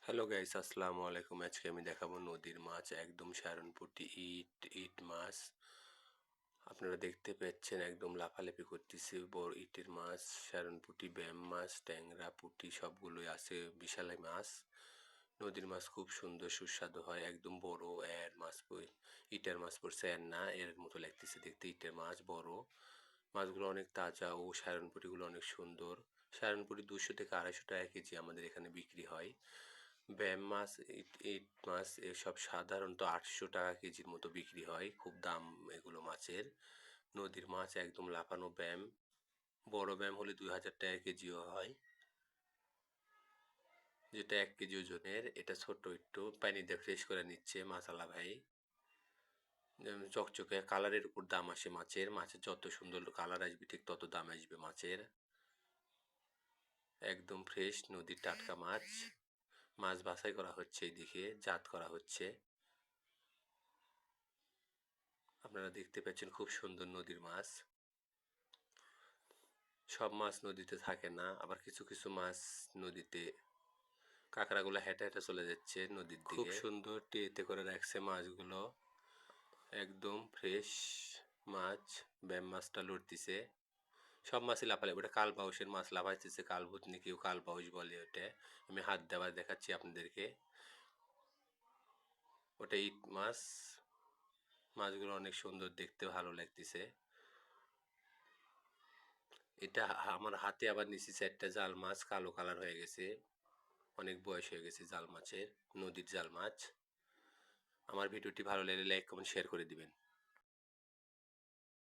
Hello guys, আসসালামু আলাইকুম। আজকে আমি দেখাবো নদীর মাছ, একদম সারনপুটি ইট ইট মাছ। আপনারা দেখতে পাচ্ছেন একদম লাফালাফি করতেছে বড় ইটের মাছ। সারনপুটি, ব্যাম মাছ, ট্যাংরা, পুঁটি সবগুলোই আছে। বিশাল মাছ। নদীর মাছ খুব সুন্দর সুস্বাদু হয়, একদম বড়। এর মাছ ইটের মাছ পড়ছে, এর না, এর মতো লাগতেছে দেখতে। ইটের মাছ বড়। মাছগুলো অনেক তাজা ও সায়রনপুটিগুলো অনেক সুন্দর। সায়রনপুটি 200 থেকে 250 টাকা কেজি আমাদের এখানে বিক্রি হয়। ব্যাম মাছ, ইট মাছ এসব সাধারণত 800 টাকা কেজির মতো বিক্রি হয়, খুব দাম এগুলো মাছের। নদীর মাছ একদম লাফানো ব্যাম। বড় ব্যাম হলে 2000 টাকা কেজিও হয়, যেটা 1 কেজি ওজনের। এটা ছোট, একটু পানি দিয়ে ফ্রেশ করে নিচ্ছে মাছালা ভাই। চকচকে কালারের উপর দাম আসে মাছের। মাছের যত সুন্দর কালার আসবে ঠিক তত দাম আসবে মাছের। একদম ফ্রেশ নদীর টাটকা মাছ। মাছ বাছাই করা হচ্ছে, এদিকে জাত করা হচ্ছে। আপনারা দেখতে পাচ্ছেন খুব সুন্দর নদীর মাছ। সব মাছ নদীতে থাকে না, আবার কিছু কিছু মাছ নদীতে। কাঁকড়াগুলো হেঁটে হেঁটে চলে যাচ্ছে নদীর দিকে। খুব সুন্দর ট্রেতে করে রাখছে মাছগুলো, একদম ফ্রেশ মাছ। ব্যাম মাছটা লড়তিছে। সব মাছই লাফালে, ওটা কাল বাউসের মাছ লাফাইতেছে। কাল ভূতনি, কেউ কাল বাউস বলে ওটা। আমি হাত দেওয়া দেখাচ্ছি আপনাদেরকে। ওটা ইট মাছ। মাছগুলো অনেক সুন্দর দেখতে, ভালো লাগতেছে। এটা আমার হাতে আবার নিচে 4টা জাল মাছ, কালো কালার হয়ে গেছে। অনেক বয়স হয়ে গেছে জাল মাছের, নদীর জাল মাছ। আমার ভিডিওটি ভালো লাগলে লাইক কমেন্ট শেয়ার করে দিবেন।